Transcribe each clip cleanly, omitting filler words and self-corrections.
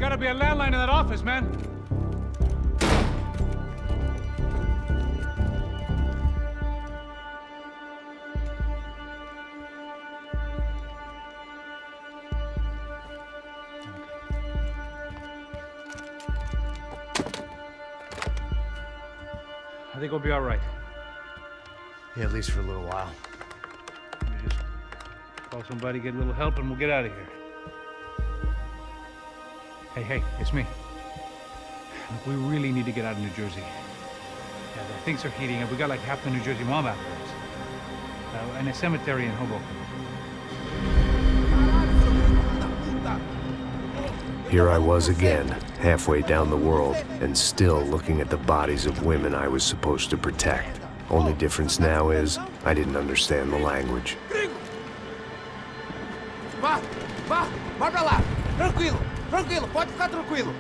gotta be a landline in that office, man. I think we'll be all right. Yeah, at least for a little while. Let me just call somebody, get a little help, and we'll get out of here. Hey, it's me. Look, we really need to get out of New Jersey. Yeah, things are heating up. We got like half the New Jersey mob after us. And a cemetery in Hoboken. Here I was again, halfway down the world, and still looking at the bodies of women I was supposed to protect. Only difference now is, I didn't understand the language. Vai pra lá! Tranquilo, pode ficar tranquilo.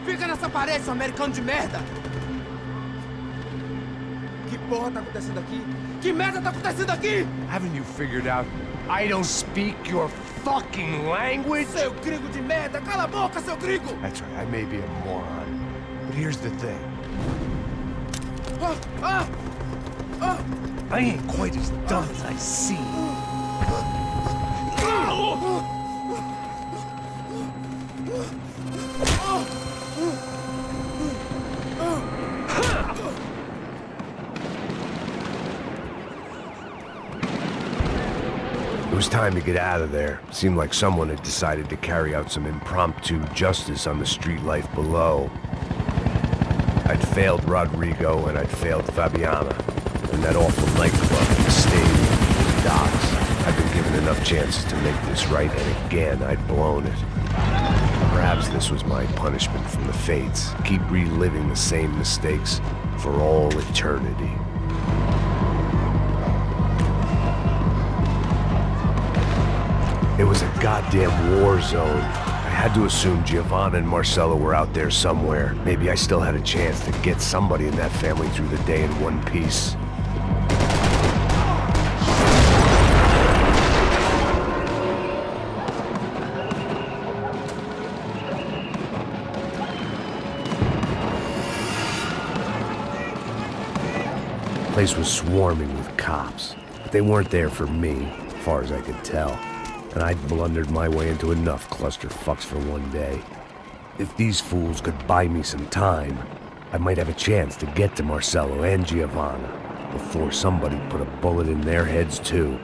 Fica nessa parede, seu americano de merda! Que porra tá acontecendo aqui? Que merda tá acontecendo aqui? Haven't you figured out I don't speak your fucking language? Seu gringo de merda! Cala a boca, seu gringo! That's right, I may be a moron, but here's the thing. I ain't quite as dumb as I seem. It was time to get out of there. Seemed like someone had decided to carry out some impromptu justice on the street life below. I'd failed Rodrigo and I'd failed Fabiana. And that awful nightclub, the stadium, the docks. I'd been given enough chances to make this right, and again I'd blown it. Perhaps this was my punishment from the fates. Keep reliving the same mistakes for all eternity. It was a goddamn war zone. I had to assume Giovanna and Marcella were out there somewhere. Maybe I still had a chance to get somebody in that family through the day in one piece. The place was swarming with cops, but they weren't there for me, as far as I could tell. And I'd blundered my way into enough clusterfucks for one day. If these fools could buy me some time, I might have a chance to get to Marcello and Giovanna before somebody put a bullet in their heads too.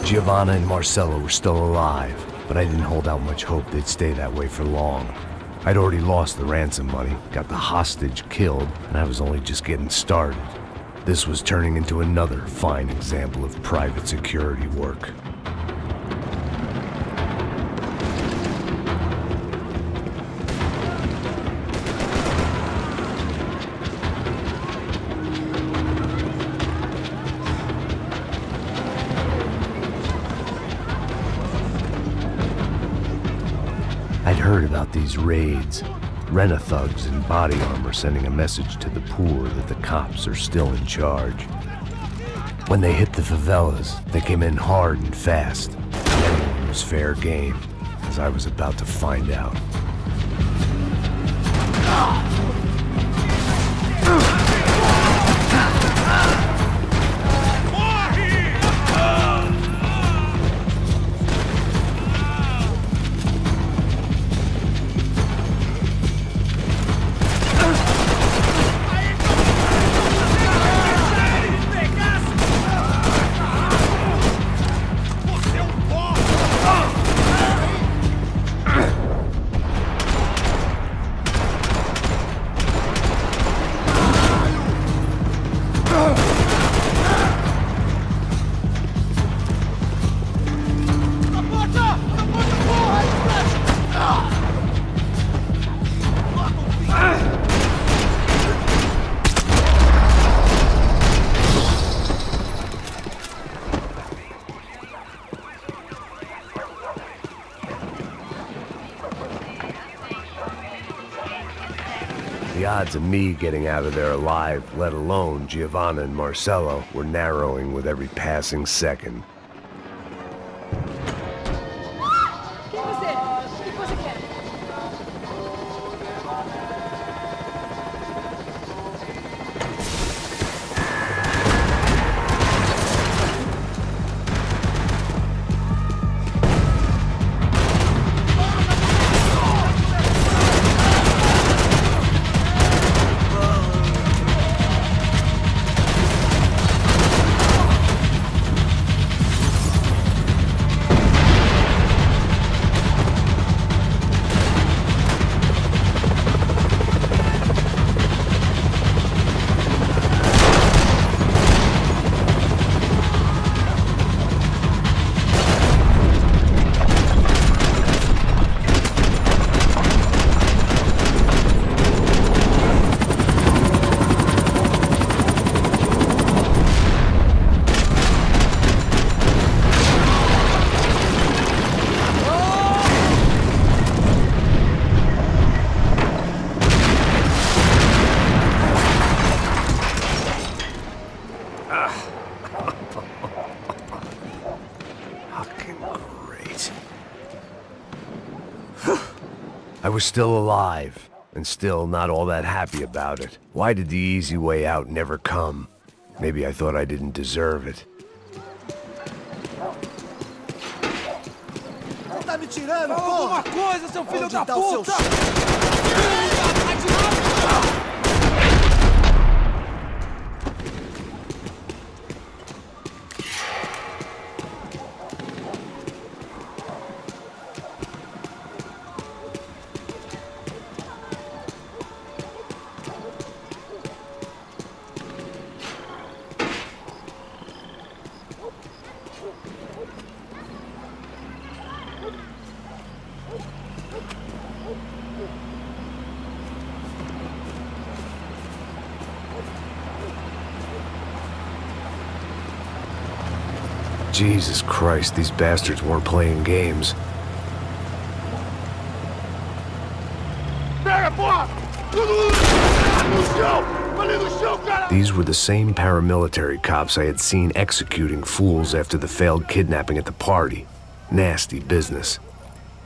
Giovanna and Marcello were still alive, but I didn't hold out much hope they'd stay that way for long. I'd already lost the ransom money, got the hostage killed, and I was only just getting started. This was turning into another fine example of private security work. I'd heard about these raids. Rent-a-thugs in body armor sending a message to the poor that the cops are still in charge. When they hit the favelas, they came in hard and fast. Anyone was fair game, as I was about to find out. The odds of me getting out of there alive, let alone Giovanna and Marcello, were narrowing with every passing second. Quem é você? O que você quer? I was still alive, and still not all that happy about it. Why did the easy way out never come? Maybe I thought I didn't deserve it. Tá me tirando, Fala alguma coisa, seu filho da puta! Jesus Christ, these bastards weren't playing games. These were the same paramilitary cops I had seen executing fools after the failed kidnapping at the party. Nasty business.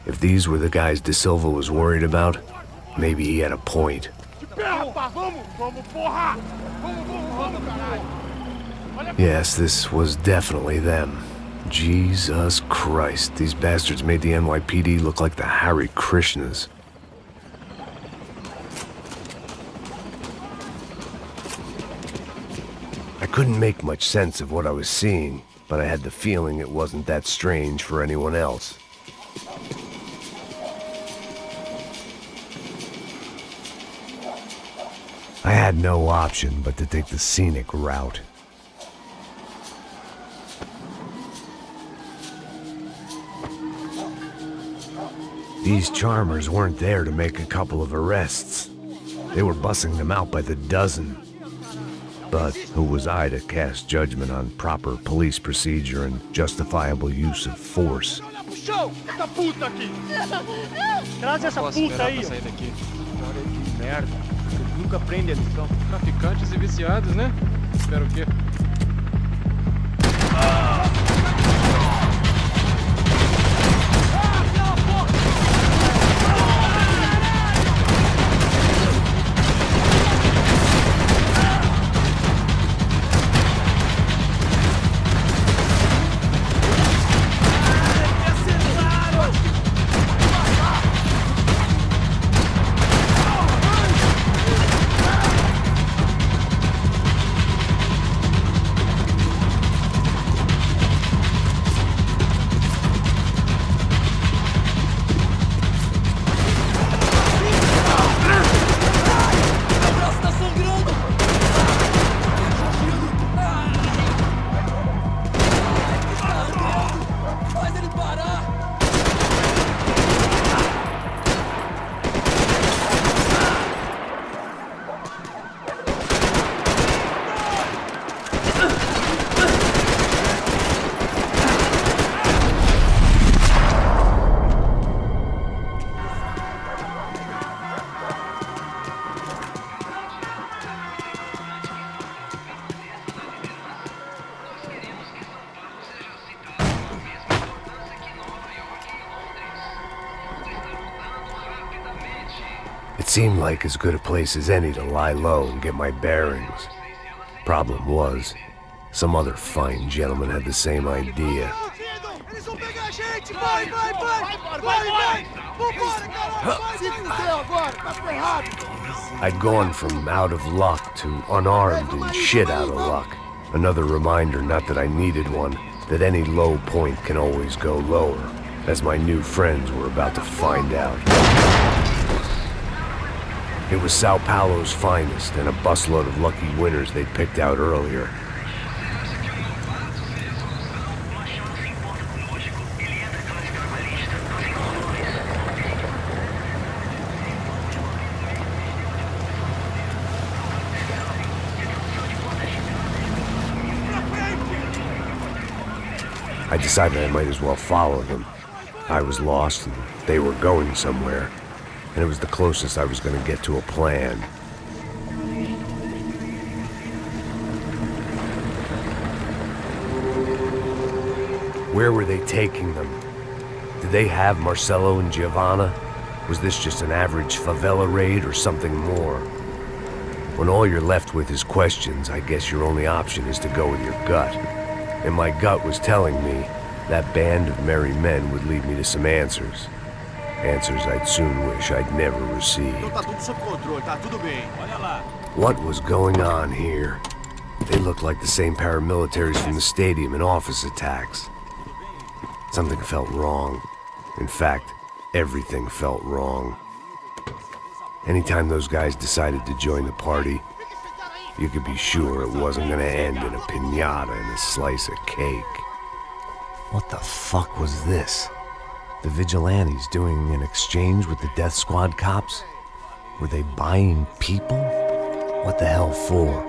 If these were the guys De Silva was worried about, maybe he had a point. Yes, this was definitely them. Jesus Christ, these bastards made the NYPD look like the Hare Krishnas. I couldn't make much sense of what I was seeing, but I had the feeling it wasn't that strange for anyone else. I had no option but to take the scenic route. These charmers weren't there to make a couple of arrests. They were bussing them out by the dozen. But who was I to cast judgment on proper police procedure and justifiable use of force? Traz essa puta aí, ó. História de merda. Eles nunca prendem eles, então. Traficantes e viciados, né? Espero o quê? It seemed like as good a place as any to lie low and get my bearings. Problem was, some other fine gentleman had the same idea. Eles vão pegar a gente! Vai, vai, vai! Vai, vai! Vambora, cara! Se fudeu agora, tá ferrado! I'd gone from out of luck to unarmed and shit out of luck. Another reminder, not that I needed one, that any low point can always go lower, as my new friends were about to find out. It was Sao Paulo's finest and a busload of lucky winners they'd picked out earlier. I decided I might as well follow them. I was lost and they were going somewhere, and it was the closest I was going to get to a plan. Where were they taking them? Did they have Marcelo and Giovanna? Was this just an average favela raid or something more? When all you're left with is questions, I guess your only option is to go with your gut. And my gut was telling me that band of merry men would lead me to some answers. Answers I'd soon wish I'd never received. Tá tudo sob controle, tá tudo bem. Olha lá. What was going on here? They looked like the same paramilitaries from the stadium in office attacks. Something felt wrong. In fact, everything felt wrong. Anytime those guys decided to join the party, you could be sure it wasn't gonna end in a piñata and a slice of cake. What the fuck was this? The vigilantes doing an exchange with the death squad cops? Were they buying people? What the hell for?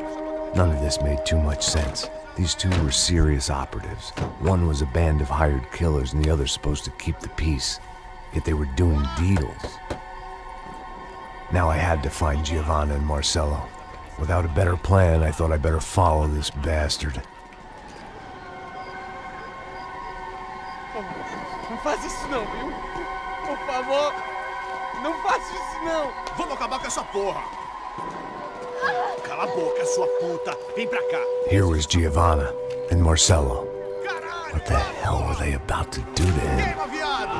None of this made too much sense. These two were serious operatives. One was a band of hired killers and the other supposed to keep the peace. Yet they were doing deals. Now I had to find Giovanna and Marcelo. Without a better plan, I thought I'd better follow this bastard. Não faz isso não, viu? Por favor, não faça isso não. Vamos acabar com essa porra! Cala a boca, sua puta! Vem pra cá! Here was Giovanna and Marcelo. What the hell were they about to do to him? Queima, viado!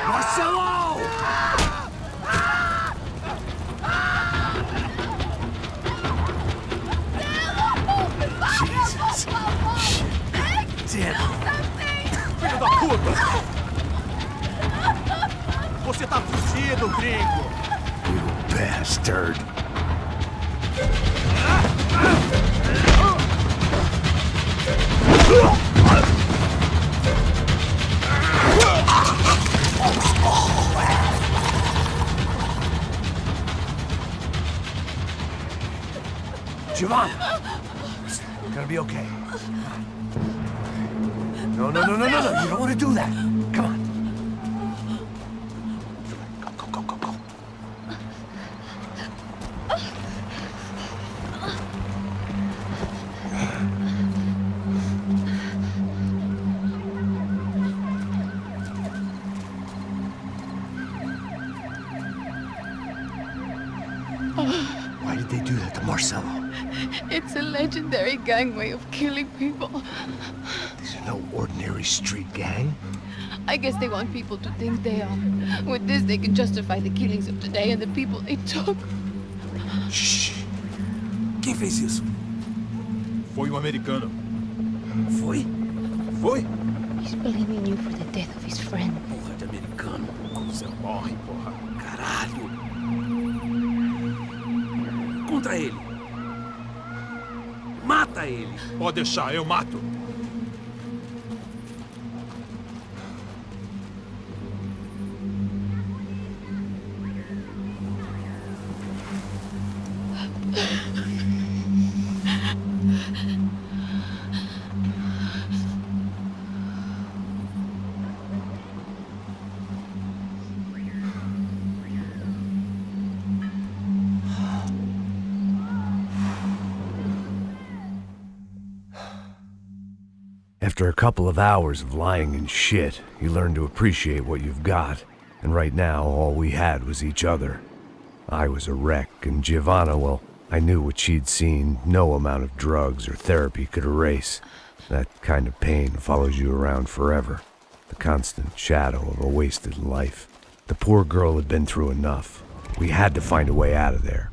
Marcelo! Jesus. Shit. Damn. Filho da puta! Você tá fugido, gringo! You bastard. Giovanna! It's gonna be okay. No. You don't want to do that. Come on. Go. Why did they do that to Marcelo? It's a legendary gang way of killing people. These are no ordinary street gang. I guess they want people to think they are. With this, they can justify the killings of today and the people they took. Shh! Quem fez isso? Foi um americano. Foi? He's blaming you for the death of his friend. Porra de americano. Você morre, porra. Caralho! Contra ele! Mata ele! Pode deixar, eu mato! After a couple of hours of lying in shit, you learn to appreciate what you've got. And right now, all we had was each other. I was a wreck, and Giovanna, well, I knew what she'd seen no amount of drugs or therapy could erase. That kind of pain follows you around forever. The constant shadow of a wasted life. The poor girl had been through enough. We had to find a way out of there.